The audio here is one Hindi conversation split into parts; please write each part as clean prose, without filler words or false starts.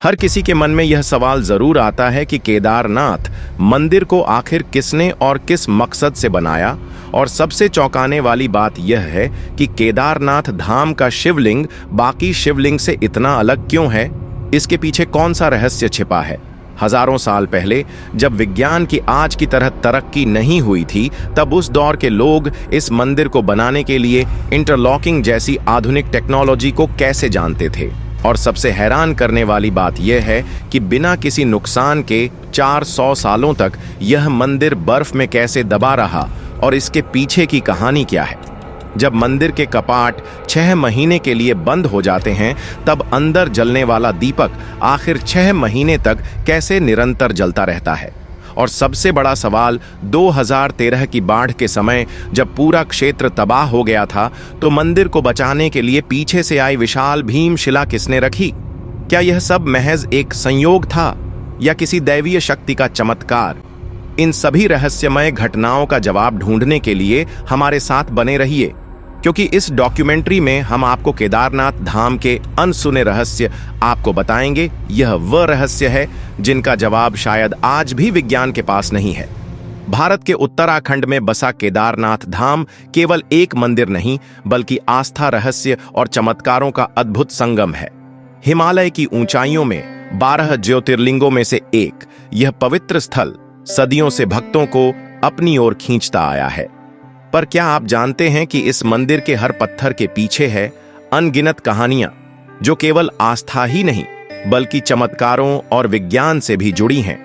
हर किसी के मन में यह सवाल जरूर आता है कि केदारनाथ मंदिर को आखिर किसने और किस मकसद से बनाया। और सबसे चौंकाने वाली बात यह है कि केदारनाथ धाम का शिवलिंग बाकी शिवलिंग से इतना अलग क्यों है। इसके पीछे कौन सा रहस्य छिपा है। हजारों साल पहले जब विज्ञान की आज की तरह तरक्की नहीं हुई थी, तब उस दौर के लोग इस मंदिर को बनाने के लिए इंटरलॉकिंग जैसी आधुनिक टेक्नोलॉजी को कैसे जानते थे। और सबसे हैरान करने वाली बात यह है कि बिना किसी नुकसान के 400 सालों तक यह मंदिर बर्फ में कैसे दबा रहा और इसके पीछे की कहानी क्या है। जब मंदिर के कपाट 6 महीने के लिए बंद हो जाते हैं, तब अंदर जलने वाला दीपक आखिर 6 महीने तक कैसे निरंतर जलता रहता है। और सबसे बड़ा सवाल, 2013 की बाढ़ के समय जब पूरा क्षेत्र तबाह हो गया था, तो मंदिर को बचाने के लिए पीछे से आई विशाल भीमशिला किसने रखी। क्या यह सब महज एक संयोग था या किसी दैवीय शक्ति का चमत्कार। इन सभी रहस्यमय घटनाओं का जवाब ढूंढने के लिए हमारे साथ बने रहिए, क्योंकि इस डॉक्यूमेंट्री में हम आपको केदारनाथ धाम के अनसुने रहस्य आपको बताएंगे। यह वह रहस्य है जिनका जवाब शायद आज भी विज्ञान के पास नहीं है। भारत के उत्तराखंड में बसा केदारनाथ धाम केवल एक मंदिर नहीं, बल्कि आस्था, रहस्य और चमत्कारों का अद्भुत संगम है। हिमालय की ऊंचाइयों में 12 ज्योतिर्लिंगों में से एक यह पवित्र स्थल सदियों से भक्तों को अपनी ओर खींचता आया है। पर क्या आप जानते हैं कि इस मंदिर के हर पत्थर के पीछे है अनगिनत कहानियां, जो केवल आस्था ही नहीं बल्कि चमत्कारों और विज्ञान से भी जुड़ी हैं।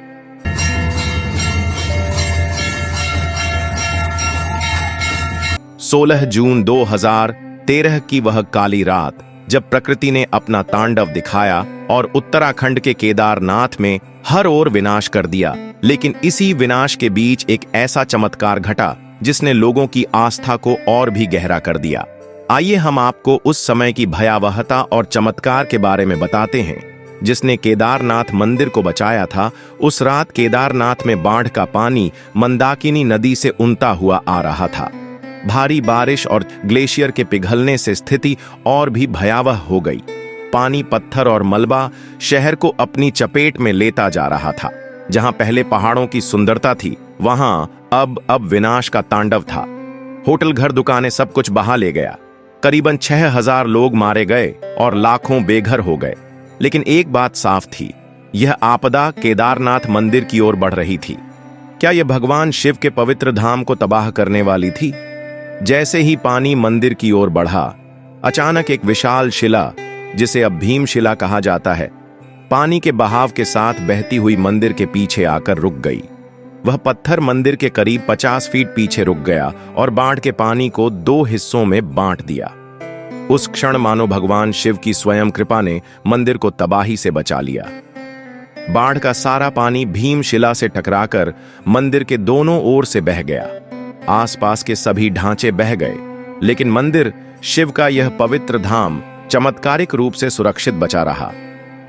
16 जून 2013 की वह काली रात, जब प्रकृति ने अपना तांडव दिखाया और उत्तराखंड के केदारनाथ में हर ओर विनाश कर दिया। लेकिन इसी विनाश के बीच एक ऐसा चमत्कार घटा जिसने लोगों की आस्था को और भी गहरा कर दिया। आइए हम आपको उस समय की भयावहता और चमत्कार के बारे में बताते हैं जिसने केदारनाथ मंदिर को बचाया था। उस रात केदारनाथ में बाढ़ का पानी मंदाकिनी नदी से उनता हुआ आ रहा था। भारी बारिश और ग्लेशियर के पिघलने से स्थिति और भी भयावह हो गई। पानी, पत्थर और मलबा शहर को अपनी चपेट में लेता जा रहा था। जहां पहले पहाड़ों की सुंदरता थी, वहां अब विनाश का तांडव था। होटल, घर, दुकानें, सब कुछ बहा ले गया। करीबन 6000 लोग मारे गए और लाखों बेघर हो गए। लेकिन एक बात साफ थी, यह आपदा केदारनाथ मंदिर की ओर बढ़ रही थी। क्या यह भगवान शिव के पवित्र धाम को तबाह करने वाली थी? जैसे ही पानी मंदिर की ओर बढ़ा, अचानक एक विशाल शिला, जिसे अब भीमशिला कहा जाता है, पानी के बहाव के साथ बहती हुई मंदिर के पीछे आकर रुक गई। वह पत्थर मंदिर के करीब 50 फीट पीछे रुक गया और बाढ़ के पानी को 2 हिस्सों में बांट दिया। उस क्षण मानो भगवान शिव की स्वयं कृपा ने मंदिर को तबाही से बचा लिया। बाढ़ का सारा पानी भीमशिला से टकराकर मंदिर के दोनों ओर से बह गया। आसपास के सभी ढांचे बह गए, लेकिन मंदिर, शिव का यह पवित्र धाम, चमत्कारिक रूप से सुरक्षित बचा रहा।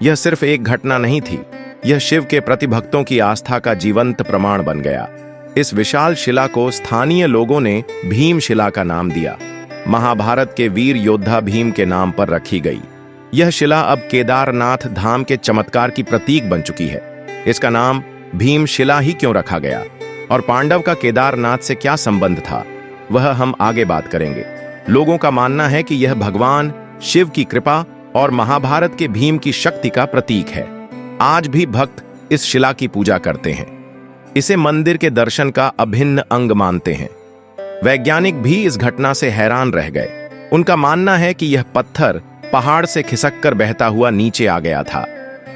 यह सिर्फ एक घटना नहीं थी, यह शिव के प्रति भक्तों की आस्था का जीवंत प्रमाण बन गया। इस विशाल शिला को स्थानीय लोगों ने भीमशिला का नाम दिया। महाभारत के वीर योद्धा भीम के नाम पर रखी गई। यह शिला अब केदारनाथ धाम के चमत्कार की प्रतीक बन चुकी है। इसका नाम भीमशिला ही क्यों रखा गया और पांडव का केदारनाथ से क्या संबंध था, वह हम आगे बात करेंगे। लोगों का मानना है कि यह भगवान शिव की कृपा और महाभारत के भीम की शक्ति का प्रतीक है। आज भी भक्त इस शिला की पूजा करते हैं, इसे मंदिर के दर्शन का अभिन्न अंग मानते हैं। वैज्ञानिक भी इस घटना से हैरान रह गए। उनका मानना है कि यह पत्थर पहाड़ से खिसककर बहता हुआ नीचे आ गया था।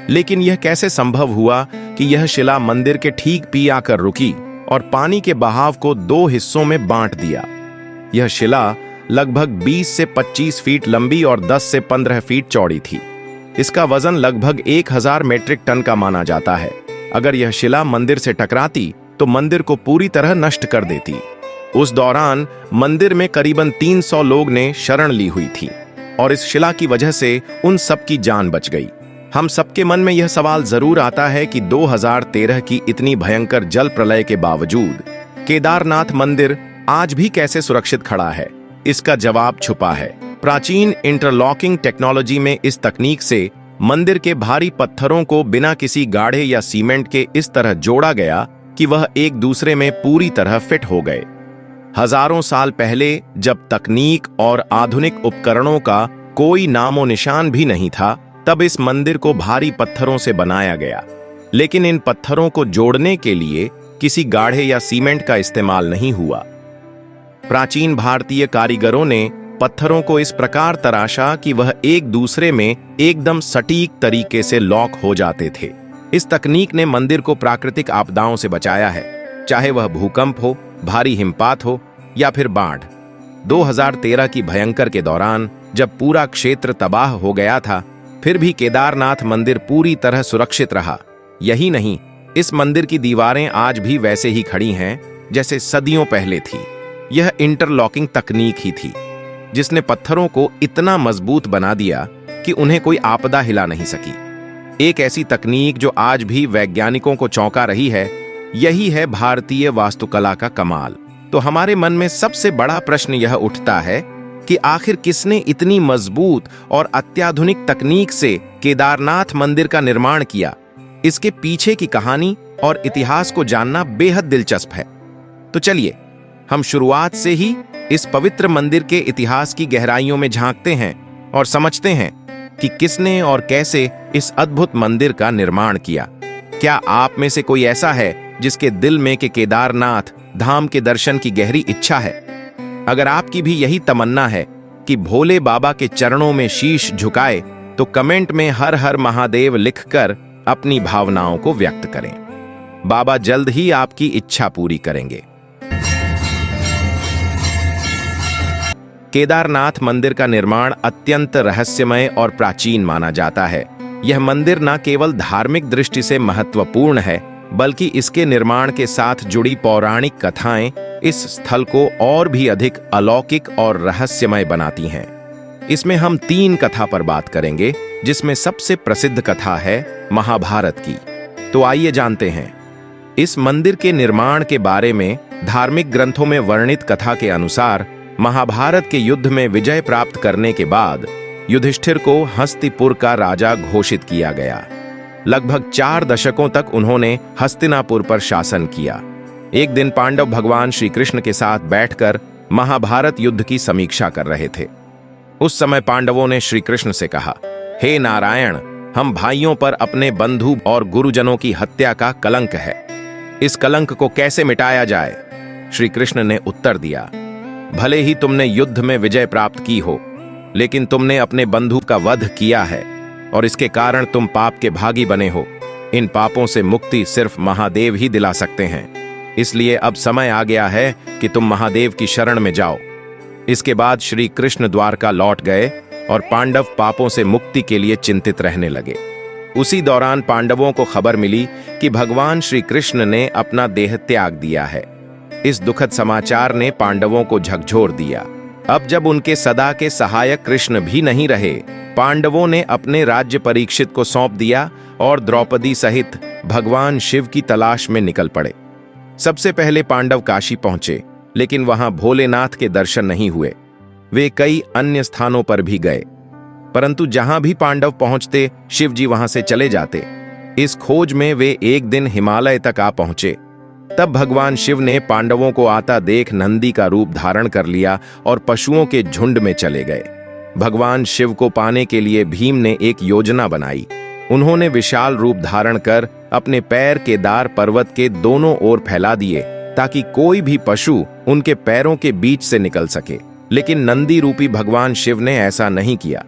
लेकिन यह कैसे संभव हुआ कि यह शिला मंदिर के ठीक पी आकर रुकी और पानी के बहाव को 2 हिस्सों में बांट दिया। यह शिला लगभग 20 से 25 फीट लंबी और 10 से 15 फीट चौड़ी थी। इसका वजन लगभग 1000 मीट्रिक टन का माना जाता है। अगर यह शिला मंदिर से टकराती तो मंदिर को पूरी तरह नष्ट कर देती। उस दौरान मंदिर में करीबन 300 लोग ने शरण ली हुई थी और इस शिला की वजह से उन सब की जान बच गई। हम सबके मन में यह सवाल जरूर आता है कि 2013 की इतनी भयंकर जल प्रलय के बावजूद केदारनाथ मंदिर आज भी कैसे सुरक्षित खड़ा है। इसका जवाब छुपा है प्राचीन इंटरलॉकिंग टेक्नोलॉजी में। इस तकनीक से मंदिर के भारी पत्थरों को बिना किसी गाढ़े या सीमेंट के इस तरह जोड़ा गया कि वह एक दूसरे में पूरी तरह फिट हो गए। हजारों साल पहले जब तकनीक और आधुनिक उपकरणों का कोई नामो निशान भी नहीं था, तब इस मंदिर को भारी पत्थरों से बनाया गया। लेकिन इन पत्थरों को जोड़ने के लिए किसी गाढ़े या सीमेंट का इस्तेमाल नहीं हुआ। प्राचीन भारतीय कारीगरों ने पत्थरों को इस प्रकार तराशा कि वह एक दूसरे में एकदम सटीक तरीके से लॉक हो जाते थे। इस तकनीक ने मंदिर को प्राकृतिक आपदाओं से बचाया है, चाहे वह भूकंप हो, भारी हिमपात हो या फिर बाढ़। 2013 की भयंकर के दौरान जब पूरा क्षेत्र तबाह हो गया था, फिर भी केदारनाथ मंदिर पूरी तरह सुरक्षित रहा। यही नहीं, इस मंदिर की दीवारें आज भी वैसे ही खड़ी हैं जैसे सदियों पहले थी। यह इंटरलॉकिंग तकनीक ही थी जिसने पत्थरों को इतना मजबूत बना दिया कि उन्हें कोई आपदा हिला नहीं सकी। एक ऐसी तकनीक जो आज भी वैज्ञानिकों को चौंका रही है। यही है भारतीय वास्तुकला का कमाल। तो हमारे मन में सबसे बड़ा प्रश्न यह उठता है कि आखिर किसने इतनी मजबूत और अत्याधुनिक तकनीक से केदारनाथ मंदिर का निर्माण किया। इसके पीछे की कहानी और इतिहास को जानना बेहद दिलचस्प है। तो चलिए हम शुरुआत से ही इस पवित्र मंदिर के इतिहास की गहराइयों में झांकते हैं और समझते हैं कि किसने और कैसे इस अद्भुत मंदिर का निर्माण किया। क्या आप में से कोई ऐसा है जिसके दिल में के केदारनाथ धाम के दर्शन की गहरी इच्छा है? अगर आपकी भी यही तमन्ना है कि भोले बाबा के चरणों में शीश झुकाए, तो कमेंट में हर हर महादेव लिखकर अपनी भावनाओं को व्यक्त करें। बाबा जल्द ही आपकी इच्छा पूरी करेंगे। केदारनाथ मंदिर का निर्माण अत्यंत रहस्यमय और प्राचीन माना जाता है। यह मंदिर न केवल धार्मिक दृष्टि से महत्वपूर्ण है, बल्कि इसके निर्माण के साथ जुड़ी पौराणिक कथाएं इस स्थल को और भी अधिक अलौकिक और रहस्यमय बनाती हैं। इसमें हम 3 कथा पर बात करेंगे, जिसमें सबसे प्रसिद्ध कथा है महाभारत की। तो आइए जानते हैं। इस मंदिर के निर्माण के बारे में धार्मिक ग्रंथों में वर्णित कथा के अनुसार, महाभारत के युद्ध में विजय प्राप्त करने के बाद युधिष्ठिर को हस्तिपुर का राजा घोषित किया गया। लगभग 4 दशकों तक उन्होंने हस्तिनापुर पर शासन किया। एक दिन पांडव भगवान श्री कृष्ण के साथ बैठकर महाभारत युद्ध की समीक्षा कर रहे थे। उस समय पांडवों ने श्री कृष्ण से कहा, हे नारायण, हम भाइयों पर अपने बंधु और गुरुजनों की हत्या का कलंक है। इस कलंक को कैसे मिटाया जाए? श्री कृष्ण ने उत्तर दिया, भले ही तुमने युद्ध में विजय प्राप्त की हो, लेकिन तुमने अपने बंधु का वध किया है और इसके कारण तुम पाप के भागी बने हो। इन पापों से मुक्ति सिर्फ महादेव ही दिला सकते हैं। इसलिए अब समय आ गया है कि तुम महादेव की शरण में जाओ। इसके बाद श्री कृष्ण द्वारका लौट गए और पांडव पापों से मुक्ति के लिए चिंतित रहने लगे। उसी दौरान पांडवों को खबर मिली कि भगवान श्री कृष्ण ने अपना देह त्याग दिया है। इस दुखद समाचार ने पांडवों को झकझोर दिया। अब जब उनके सदा के सहायक कृष्ण भी नहीं रहे, पांडवों ने अपने राज्य परीक्षित को सौंप दिया और द्रौपदी सहित भगवान शिव की तलाश में निकल पड़े। सबसे पहले पांडव काशी पहुंचे, लेकिन वहां भोलेनाथ के दर्शन नहीं हुए। वे कई अन्य स्थानों पर भी गए, परंतु जहां भी पांडव पहुंचते, शिव जी वहां से चले जाते। इस खोज में वे एक दिन हिमालय तक आ पहुंचे। तब भगवान शिव ने पांडवों को आता देख नंदी का रूप धारण कर लिया और पशुओं के झुंड में चले गए। भगवान शिव को पाने के लिए भीम ने एक योजना बनाई। उन्होंने विशाल रूप धारण कर अपने पैर केदार पर्वत के दोनों ओर फैला दिए, ताकि कोई भी पशु उनके पैरों के बीच से निकल सके। लेकिन नंदी रूपी भगवान शिव ने ऐसा नहीं किया।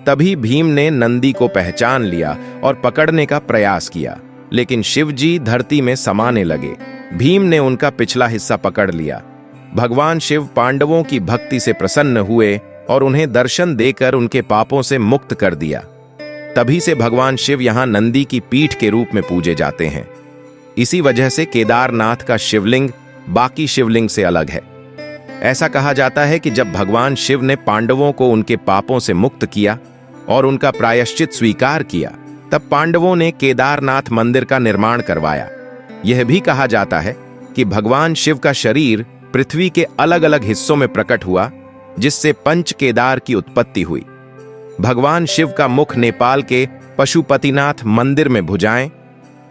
तभी भीम ने नंदी को पहचान लिया और पकड़ने का प्रयास किया, लेकिन शिव जी धरती में समाने लगे। भीम ने उनका पिछला हिस्सा पकड़ लिया। भगवान शिव पांडवों की भक्ति से प्रसन्न हुए और उन्हें दर्शन देकर उनके पापों से मुक्त कर दिया। तभी से भगवान शिव यहां नंदी की पीठ के रूप में पूजे जाते हैं। इसी वजह से केदारनाथ का शिवलिंग बाकी शिवलिंग से अलग है। ऐसा कहा जाता है कि जब भगवान शिव ने पांडवों को उनके पापों से मुक्त किया और उनका प्रायश्चित स्वीकार किया, तब पांडवों ने केदारनाथ मंदिर का निर्माण करवाया। यह भी कहा जाता है कि भगवान शिव का शरीर पृथ्वी के अलग अलग हिस्सों में प्रकट हुआ, जिससे पंच केदार की उत्पत्ति हुई। भगवान शिव का मुख नेपाल के पशुपतिनाथ मंदिर में भुजाएं,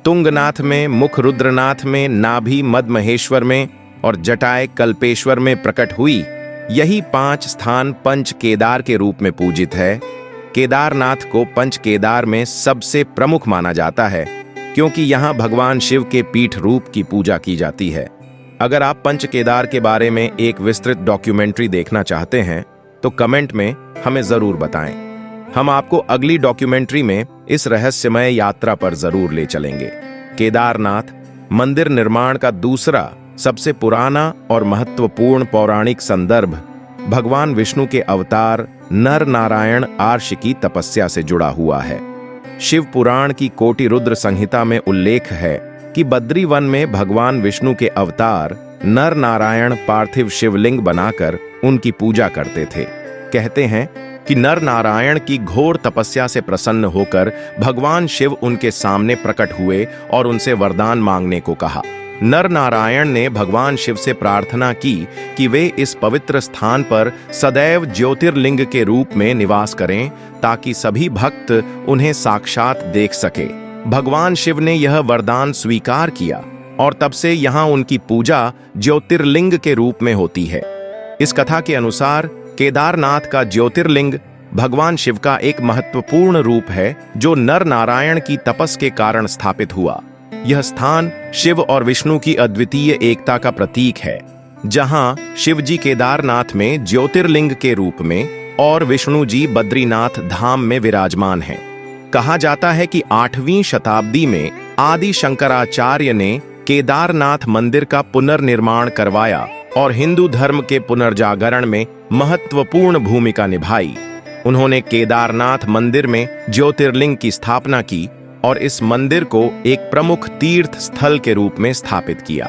तुंगनाथ में, मुख रुद्रनाथ में, नाभि मद महेश्वर में और जटाय कल्पेश्वर में प्रकट हुई। यही 5 स्थान पंच केदार के रूप में पूजित है। केदारनाथ को पंच केदार में सबसे प्रमुख माना जाता है क्योंकि यहाँ भगवान शिव के पीठ रूप की पूजा की जाती है। अगर आप पंच केदार के बारे में एक विस्तृत डॉक्यूमेंट्री देखना चाहते हैं तो कमेंट में हमें जरूर बताएं। हम आपको अगली डॉक्यूमेंट्री में इस रहस्यमय यात्रा पर जरूर ले चलेंगे। केदारनाथ मंदिर निर्माण का दूसरा सबसे पुराना और महत्वपूर्ण पौराणिक संदर्भ भगवान विष्णु के अवतार नर नारायण आर्ष की तपस्या से जुड़ा हुआ है। शिव पुराण की कोटि रुद्र संहिता में उल्लेख है कि बद्री वन में भगवान विष्णु के अवतार नर नारायण पार्थिव शिवलिंग बनाकर उनकी पूजा करते थे। कहते हैं कि नर नारायण की घोर तपस्या से प्रसन्न होकर भगवान शिव उनके सामने प्रकट हुए और उनसे वरदान मांगने को कहा। नर नारायण ने भगवान शिव से प्रार्थना की कि वे इस पवित्र स्थान पर सदैव ज्योतिर्लिंग के रूप में निवास करें ताकि सभी भक्त उन्हें साक्षात देख सके। भगवान शिव ने यह वरदान स्वीकार किया और तब से यहाँ उनकी पूजा ज्योतिर्लिंग के रूप में होती है। इस कथा के अनुसार केदारनाथ का ज्योतिर्लिंग भगवान शिव का एक महत्वपूर्ण रूप है जो नर नारायण की तपस के कारण स्थापित हुआ। यह स्थान शिव और विष्णु की अद्वितीय एकता का प्रतीक है, जहां शिव जी केदारनाथ में ज्योतिर्लिंग के रूप में और विष्णु जी बद्रीनाथ धाम में विराजमान हैं। कहा जाता है कि 8वीं शताब्दी में आदि शंकराचार्य ने केदारनाथ मंदिर का पुनर्निर्माण करवाया और हिंदू धर्म के पुनर्जागरण में महत्वपूर्ण भूमिका निभाई। उन्होंने केदारनाथ मंदिर में ज्योतिर्लिंग की स्थापना की और इस मंदिर को एक प्रमुख तीर्थ स्थल के रूप में स्थापित किया।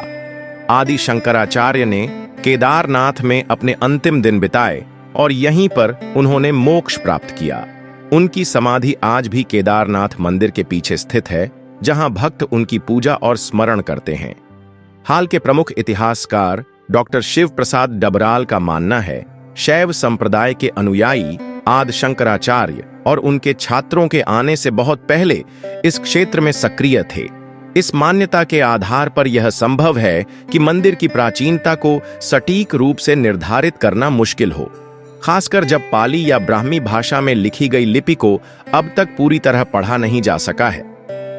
आदि शंकराचार्य ने केदारनाथ में अपने अंतिम दिन बिताए और यहीं पर उन्होंने मोक्ष प्राप्त किया। उनकी समाधि आज भी केदारनाथ मंदिर के पीछे स्थित है, जहां भक्त उनकी पूजा और स्मरण करते हैं। हाल के प्रमुख इतिहासकार डॉक्टर शिव प्रसाद डबराल का मानना है शैव संप्रदाय के अनुयायी आदि शंकराचार्य और उनके छात्रों के आने से बहुत पहले इस क्षेत्र में सक्रिय थे। इस मान्यता के आधार पर यह संभव है कि मंदिर की प्राचीनता को सटीक रूप से निर्धारित करना मुश्किल हो, खासकर जब पाली या ब्राह्मी भाषा में लिखी गई लिपि को अब तक पूरी तरह पढ़ा नहीं जा सका है।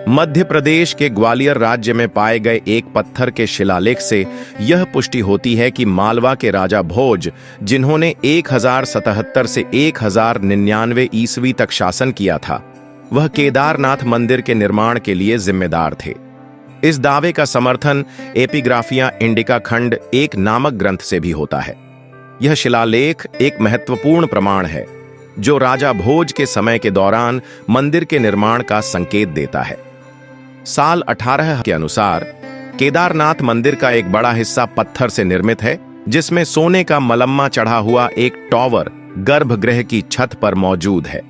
मध्य प्रदेश के ग्वालियर राज्य में पाए गए एक पत्थर के शिलालेख से यह पुष्टि होती है कि मालवा के राजा भोज, जिन्होंने 1077 से 1099 ईस्वी तक शासन किया था, वह केदारनाथ मंदिर के निर्माण के लिए जिम्मेदार थे। इस दावे का समर्थन एपिग्राफिया इंडिका खंड 1 नामक ग्रंथ से भी होता है। यह शिलालेख एक महत्वपूर्ण प्रमाण है जो राजा भोज के समय के दौरान मंदिर के निर्माण का संकेत देता है। साल 18 के अनुसार केदारनाथ मंदिर का एक बड़ा हिस्सा पत्थर से निर्मित है, जिसमें सोने का मलम्मा चढ़ा हुआ एक टॉवर गर्भगृह की छत पर मौजूद है।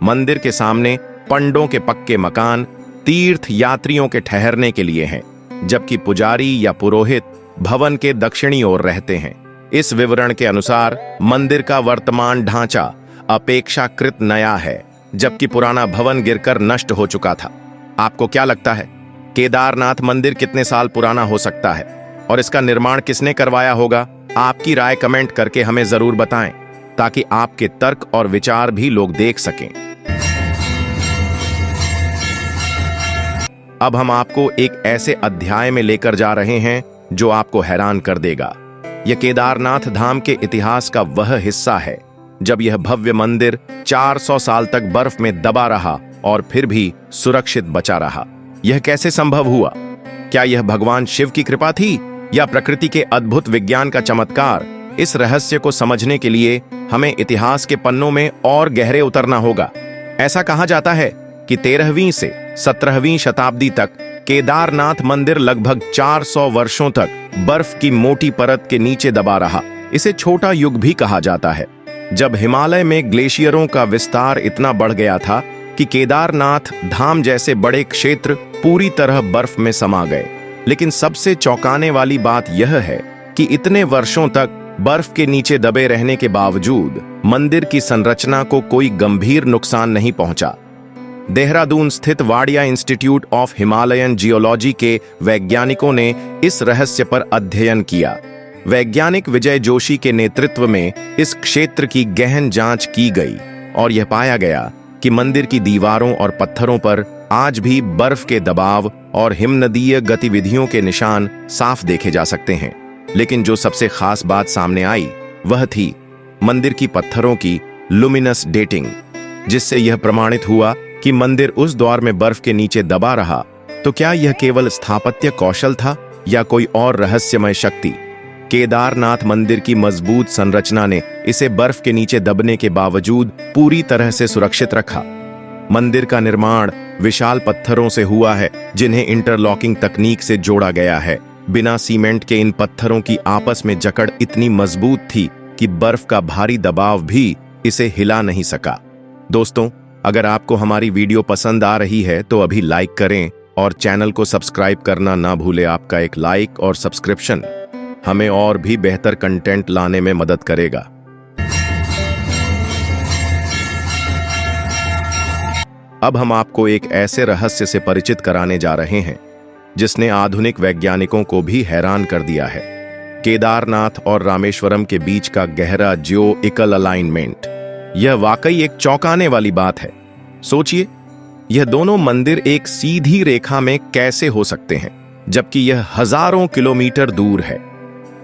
मंदिर के सामने पंडों के पक्के मकान तीर्थ यात्रियों के ठहरने के लिए हैं, जबकि पुजारी या पुरोहित भवन के दक्षिणी ओर रहते हैं। इस विवरण के अनुसार मंदिर का वर्तमान ढांचा अपेक्षाकृत नया है, जबकि पुराना भवन गिरकर नष्ट हो चुका था। आपको क्या लगता है, केदारनाथ मंदिर कितने साल पुराना हो सकता है और इसका निर्माण किसने करवाया होगा? आपकी राय कमेंट करके हमें जरूर बताएं, ताकि आपके तर्क और विचार भी लोग देख सकें। अब हम आपको एक ऐसे अध्याय में लेकर जा रहे हैं जो आपको हैरान कर देगा। यह केदारनाथ धाम के इतिहास का वह हिस्सा है जब यह भव्य मंदिर 400 साल तक बर्फ में दबा रहा और फिर भी सुरक्षित बचा रहा। यह कैसे संभव हुआ? क्या यह भगवान शिव की कृपा थी या प्रकृति के अद्भुत विज्ञान का चमत्कार? इस रहस्य को समझने के लिए हमें इतिहास के पन्नों में और गहरे उतरना होगा। ऐसा कहा जाता है कि 13वीं से 17वीं शताब्दी तक केदारनाथ मंदिर लगभग 400 वर्षों तक बर्फ की मोटी परत के नीचे दबा रहा। इसे छोटा युग भी कहा जाता है, जब हिमालय में ग्लेशियरों का विस्तार इतना बढ़ गया था कि केदारनाथ धाम जैसे बड़े क्षेत्र पूरी तरह बर्फ में समा गए। लेकिन सबसे चौंकाने वाली बात यह है कि इतने वर्षों तक बर्फ के नीचे दबे रहने के बावजूद मंदिर की संरचना को कोई गंभीर नुकसान नहीं पहुंचा। देहरादून स्थित Wadia institute of Himalayan geology के वैज्ञानिकों ने इस रहस्य पर अध्ययन किया। वैज्ञानिक विजय जोशी के नेतृत्व में इस क्षेत्र की गहन जांच की गई और यह पाया गया कि मंदिर की दीवारों और पत्थरों पर आज भी बर्फ के दबाव और हिमनदीय गतिविधियों के निशान साफ देखे जा सकते हैं। लेकिन जो सबसे खास बात सामने आई वह थी मंदिर की पत्थरों की लुमिनस डेटिंग, जिससे यह प्रमाणित हुआ कि मंदिर उस दौर में बर्फ के नीचे दबा रहा। तो क्या यह केवल स्थापत्य कौशल था या कोई और रहस्यमय शक्ति? केदारनाथ मंदिर की मजबूत संरचना ने इसे बर्फ के नीचे दबने के बावजूद पूरी तरह से सुरक्षित रखा। मंदिर का निर्माण विशाल पत्थरों से हुआ है, जिन्हें इंटरलॉकिंग तकनीक से जोड़ा गया है। बिना सीमेंट के इन पत्थरों की आपस में जकड़ इतनी मजबूत थी कि बर्फ का भारी दबाव भी इसे हिला नहीं सका। दोस्तों, अगर आपको हमारी वीडियो पसंद आ रही है तो अभी लाइक करें और चैनल को सब्सक्राइब करना ना भूलें। आपका एक लाइक और सब्सक्रिप्शन हमें और भी बेहतर कंटेंट लाने में मदद करेगा। अब हम आपको एक ऐसे रहस्य से परिचित कराने जा रहे हैं जिसने आधुनिक वैज्ञानिकों को भी हैरान कर दिया है। केदारनाथ और रामेश्वरम के बीच का गहरा जियो-इकल अलाइनमेंट। यह वाकई एक चौंकाने वाली बात है। सोचिए, यह दोनों मंदिर एक सीधी रेखा में कैसे हो सकते हैं, जबकि यह हजारों किलोमीटर दूर है।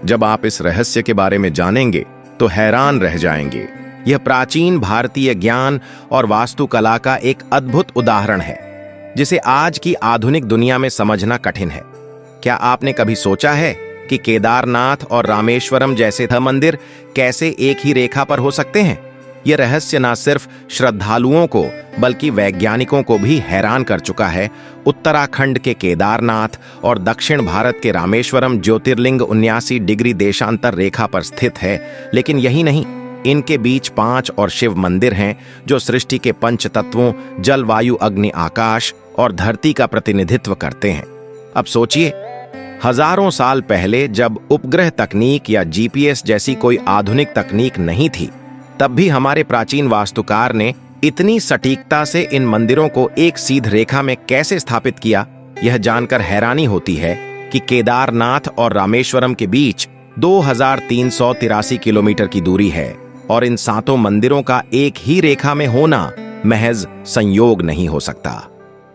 जब आप इस रहस्य के बारे में जानेंगे तो हैरान रह जाएंगे। यह प्राचीन भारतीय ज्ञान और वास्तुकला का एक अद्भुत उदाहरण है, जिसे आज की आधुनिक दुनिया में समझना कठिन है। क्या आपने कभी सोचा है कि केदारनाथ और रामेश्वरम जैसे मंदिर कैसे एक ही रेखा पर हो सकते हैं? यह रहस्य न सिर्फ श्रद्धालुओं को बल्कि वैज्ञानिकों को भी हैरान कर चुका है। उत्तराखंड के केदारनाथ और दक्षिण भारत के रामेश्वरम ज्योतिर्लिंग 79 डिग्री देशांतर रेखा पर स्थित है। लेकिन यही नहीं, इनके बीच 5 और शिव मंदिर हैं जो सृष्टि के पंच तत्वों जल, वायु, अग्नि, आकाश और धरती का प्रतिनिधित्व करते हैं। अब सोचिए, हजारों साल पहले जब उपग्रह तकनीक या जीपीएस जैसी कोई आधुनिक तकनीक नहीं थी, तब भी हमारे प्राचीन वास्तुकार ने इतनी सटीकता से इन मंदिरों को एक सीध रेखा में कैसे स्थापित किया। यह जानकर हैरानी होती है कि केदारनाथ और रामेश्वरम के बीच 2383 किलोमीटर की दूरी है और इन 7 मंदिरों का एक ही रेखा में होना महज संयोग नहीं हो सकता।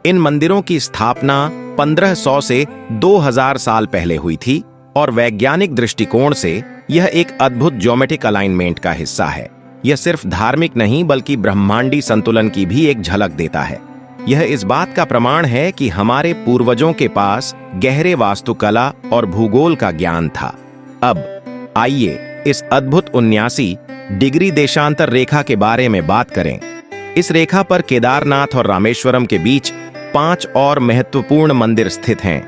इन मंदिरों की स्थापना 1500 से 2000 साल पहले हुई थी और वैज्ञानिक दृष्टिकोण से यह एक अद्भुत ज्योमेट्रिक अलाइनमेंट का हिस्सा है। यह सिर्फ धार्मिक नहीं बल्कि ब्रह्मांडी संतुलन की भी एक झलक देता है। यह इस बात का प्रमाण है कि हमारे पूर्वजों के पास गहरे वास्तुकला और भूगोल का ज्ञान था। अब आइए इस अद्भुत 79 डिग्री देशांतर रेखा के बारे में बात करें। इस रेखा पर केदारनाथ और रामेश्वरम के बीच 5 और महत्वपूर्ण मंदिर स्थित हैं।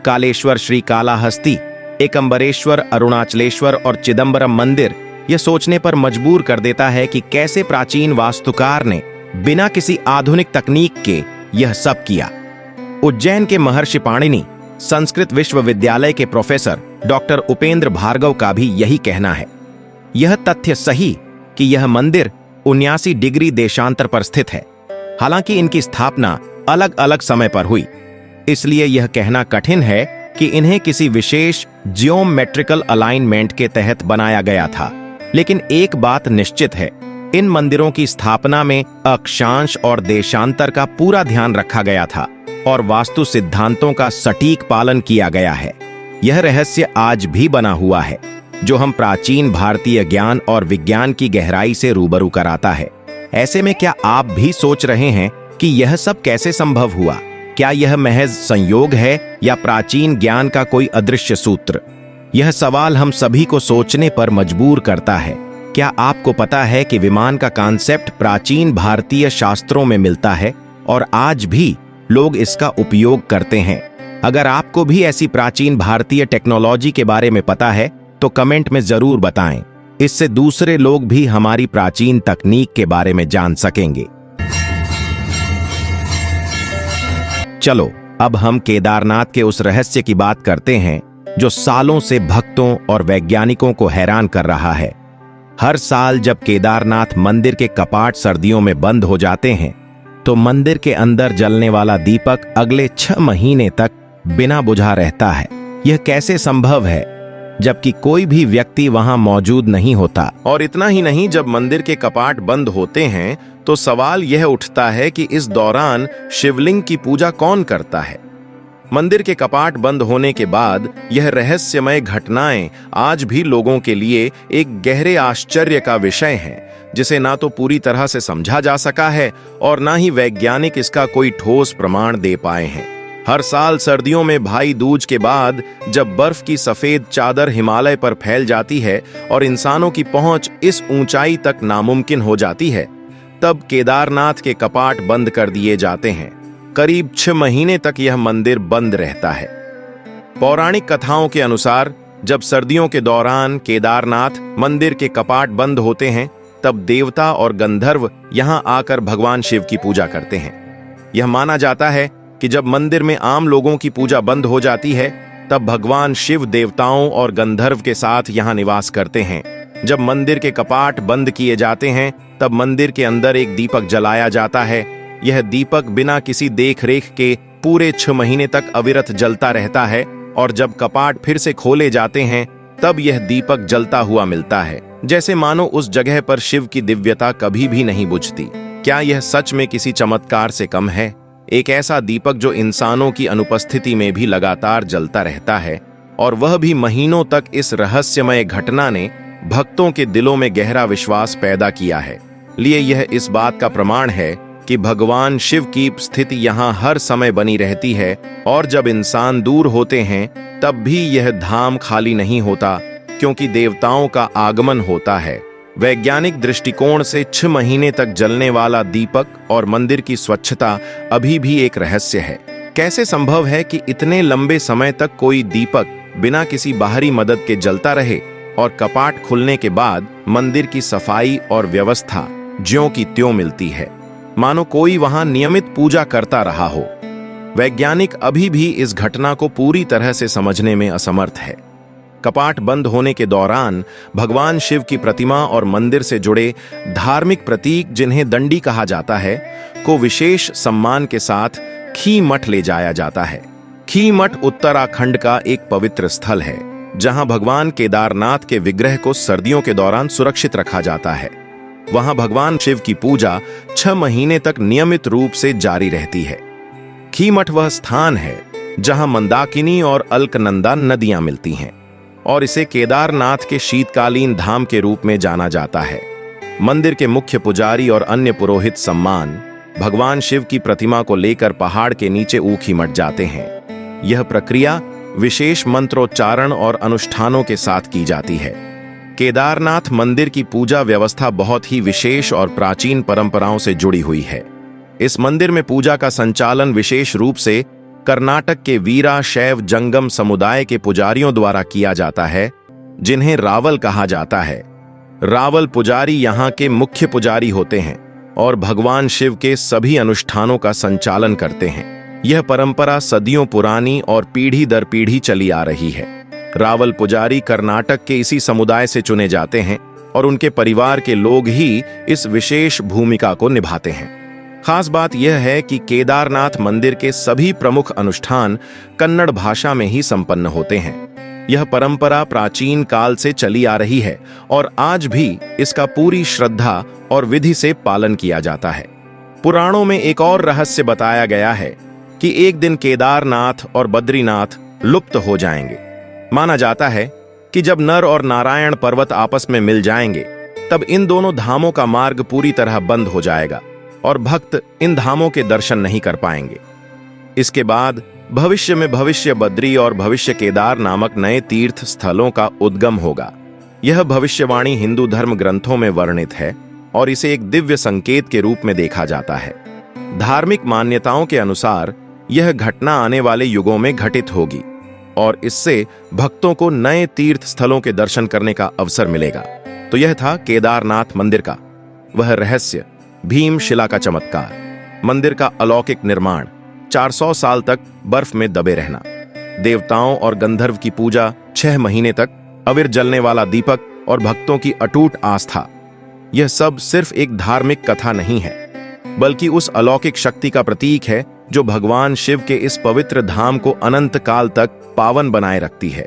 कालेश्वर श्री कालाहस्ती, एकम्बरेश्वर, अरुणाचलेश्वर और चिदंबरम मंदिर। यह सोचने पर मजबूर कर देता है कि कैसे प्राचीन वास्तुकार ने बिना किसी आधुनिक तकनीक के यह सब किया। उज्जैन के महर्षि पाणिनि संस्कृत विश्वविद्यालय के प्रोफेसर डॉक्टर उपेंद्र भार्गव का भी यही कहना है। यह तथ्य सही कि यह मंदिर 79 डिग्री देशांतर पर स्थित है। हालांकि इनकी स्थापना अलग अलग समय पर हुई, इसलिए यह कहना कठिन है कि इन्हें किसी विशेष जियोमेट्रिकल अलाइनमेंट के तहत बनाया गया था। लेकिन एक बात निश्चित है, इन मंदिरों की स्थापना में अक्षांश और देशांतर का पूरा ध्यान रखा गया था और वास्तु सिद्धांतों का सटीक पालन किया गया है। यह रहस्य आज भी बना हुआ है, जो हम प्राचीन भारतीय ज्ञान और विज्ञान की गहराई से रूबरू कराता है। ऐसे में क्या आप भी सोच रहे हैं कि यह सब कैसे संभव हुआ? क्या यह महज संयोग है या प्राचीन ज्ञान का कोई अदृश्य सूत्र? यह सवाल हम सभी को सोचने पर मजबूर करता है। क्या आपको पता है कि विमान का कॉन्सेप्ट प्राचीन भारतीय शास्त्रों में मिलता है और आज भी लोग इसका उपयोग करते हैं? अगर आपको भी ऐसी प्राचीन भारतीय टेक्नोलॉजी के बारे में पता है तो कमेंट में जरूर बताएं। इससे दूसरे लोग भी हमारी प्राचीन तकनीक के बारे में जान सकेंगे। चलो अब हम केदारनाथ के उस रहस्य की बात करते हैं जो सालों से भक्तों और वैज्ञानिकों को हैरान कर रहा है। हर साल जब केदारनाथ मंदिर के कपाट सर्दियों में बंद हो जाते हैं, तो मंदिर के अंदर जलने वाला दीपक अगले 6 महीने तक बिना बुझा रहता है। यह कैसे संभव है जबकि कोई भी व्यक्ति वहां मौजूद नहीं होता? और इतना ही नहीं, जब मंदिर के कपाट बंद होते हैं तो सवाल यह उठता है कि इस दौरान शिवलिंग की पूजा कौन करता है? मंदिर के कपाट बंद होने के बाद यह रहस्यमय घटनाएं आज भी लोगों के लिए एक गहरे आश्चर्य का विषय है, जिसे ना तो पूरी तरह से समझा जा सका है और ना ही वैज्ञानिक इसका कोई ठोस प्रमाण दे पाए हैं। हर साल सर्दियों में भाई दूज के बाद जब बर्फ की सफेद चादर हिमालय पर फैल जाती है और इंसानों की पहुंच इस ऊंचाई तक नामुमकिन हो जाती है, तब केदारनाथ के कपाट बंद कर दिए जाते हैं। करीब 6 महीने तक यह मंदिर बंद रहता है। पौराणिक कथाओं के अनुसार जब सर्दियों के दौरान केदारनाथ मंदिर के कपाट बंद होते हैं, तब देवता और गंधर्व यहां आकर भगवान शिव की पूजा करते हैं। यह माना जाता है कि जब मंदिर में आम लोगों की पूजा बंद हो जाती है, तब भगवान शिव देवताओं और गंधर्व के साथ यहां निवास करते हैं। जब मंदिर के कपाट बंद किए जाते हैं, तब मंदिर के अंदर एक दीपक जलाया जाता है। यह दीपक बिना किसी देख रेख के पूरे 6 महीने तक अविरत जलता रहता है और जब कपाट फिर से खोले जाते हैं, तब यह दीपक जलता हुआ मिलता है, जैसे मानो उस जगह पर शिव की दिव्यता कभी भी नहीं बुझती। क्या यह सच में किसी चमत्कार से कम है? एक ऐसा दीपक जो इंसानों की अनुपस्थिति में भी लगातार जलता रहता है, और वह भी महीनों तक। इस रहस्यमय घटना ने भक्तों के दिलों में गहरा विश्वास पैदा किया है। लिए यह इस बात का प्रमाण है कि भगवान शिव की स्थिति यहाँ हर समय बनी रहती है, और जब इंसान दूर होते हैं तब भी यह धाम खाली नहीं होता, क्योंकि देवताओं का आगमन होता है। वैज्ञानिक दृष्टिकोण से 6 महीने तक जलने वाला दीपक और मंदिर की स्वच्छता अभी भी एक रहस्य है। कैसे संभव है कि इतने लंबे समय तक कोई दीपक बिना किसी बाहरी मदद के जलता रहे और कपाट खुलने के बाद मंदिर की सफाई और व्यवस्था ज्यों की त्यों मिलती है, मानो कोई वहां नियमित पूजा करता रहा हो? वैज्ञानिक अभी भी इस घटना को पूरी तरह से समझने में असमर्थ है। कपाट बंद होने के दौरान भगवान शिव की प्रतिमा और मंदिर से जुड़े धार्मिक प्रतीक, जिन्हें दंडी कहा जाता है, को विशेष सम्मान के साथ खी मठ ले जाया जाता है। खी मठ उत्तराखंड का एक पवित्र स्थल है, जहां भगवान केदारनाथ के विग्रह को सर्दियों के दौरान सुरक्षित रखा जाता है। वहां भगवान शिव की पूजा 6 महीने तक नियमित रूप से जारी रहती है। खी मठ वह स्थान है जहां मंदाकिनी और अलकनंदा नदियां मिलती हैं, और इसे केदारनाथ के शीतकालीन धाम के रूप में जाना जाता है। मंदिर के मुख्य पुजारी और अन्य पुरोहित सम्मान भगवान शिव की प्रतिमा को लेकर पहाड़ के नीचे ऊखी मठ जाते हैं। यह प्रक्रिया विशेष मंत्रोच्चारण और अनुष्ठानों के साथ की जाती है। केदारनाथ मंदिर की पूजा व्यवस्था बहुत ही विशेष और प्राचीन परंपराओं से जुड़ी हुई है। इस मंदिर में पूजा का संचालन विशेष रूप से कर्नाटक के वीरा शैव जंगम समुदाय के पुजारियों द्वारा किया जाता है, जिन्हें रावल कहा जाता है। रावल पुजारी यहाँ के मुख्य पुजारी होते हैं और भगवान शिव के सभी अनुष्ठानों का संचालन करते हैं। यह परंपरा सदियों पुरानी और पीढ़ी दर पीढ़ी चली आ रही है। रावल पुजारी कर्नाटक के इसी समुदाय से चुने जाते हैं और उनके परिवार के लोग ही इस विशेष भूमिका को निभाते हैं। खास बात यह है कि केदारनाथ मंदिर के सभी प्रमुख अनुष्ठान कन्नड़ भाषा में ही संपन्न होते हैं। यह परंपरा प्राचीन काल से चली आ रही है और आज भी इसका पूरी श्रद्धा और विधि से पालन किया जाता है। पुराणों में एक और रहस्य बताया गया है कि एक दिन केदारनाथ और बद्रीनाथ लुप्त हो जाएंगे। माना जाता है कि जब नर और नारायण पर्वत आपस में मिल जाएंगे, तब इन दोनों धामों का मार्ग पूरी तरह बंद हो जाएगा और भक्त इन धामों के दर्शन नहीं कर पाएंगे। इसके बाद भविष्य में भविष्य बद्री और भविष्य केदार नामक नए तीर्थ स्थलों का उद्गम होगा। यह भविष्यवाणी हिंदू धर्म ग्रंथों में वर्णित है और इसे एक दिव्य संकेत के रूप में देखा जाता है। धार्मिक मान्यताओं के अनुसार यह घटना आने वाले युगों में घटित होगी और इससे भक्तों को नए तीर्थ स्थलों के दर्शन करने का अवसर मिलेगा। तो यह था केदारनाथ मंदिर का वह रहस्य, भीमशिला का चमत्कार, मंदिर का अलौकिक निर्माण, 400 साल तक बर्फ में दबे रहना, देवताओं और गंधर्व की पूजा, 6 महीने तक अविर जलने वाला दीपक और भक्तों की अटूट आस्था। यह सब सिर्फ एक धार्मिक कथा नहीं है, बल्कि उस अलौकिक शक्ति का प्रतीक है जो भगवान शिव के इस पवित्र धाम को अनंत काल तक पावन बनाए रखती है।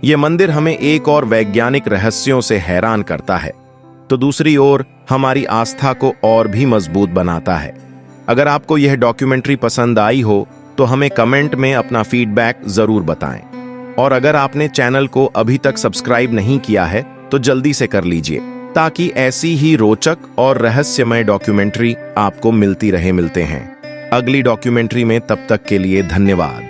यह मंदिर हमें एक और वैज्ञानिक रहस्यों से हैरान करता है, तो दूसरी ओर हमारी आस्था को और भी मजबूत बनाता है। अगर आपको यह डॉक्यूमेंट्री पसंद आई हो तो हमें कमेंट में अपना फीडबैक जरूर बताएं। और अगर आपने चैनल को अभी तक सब्सक्राइब नहीं किया है तो जल्दी से कर लीजिए, ताकि ऐसी ही रोचक और रहस्यमय डॉक्यूमेंट्री आपको मिलती रहे। मिलते हैं अगली डॉक्यूमेंट्री में, तब तक के लिए धन्यवाद।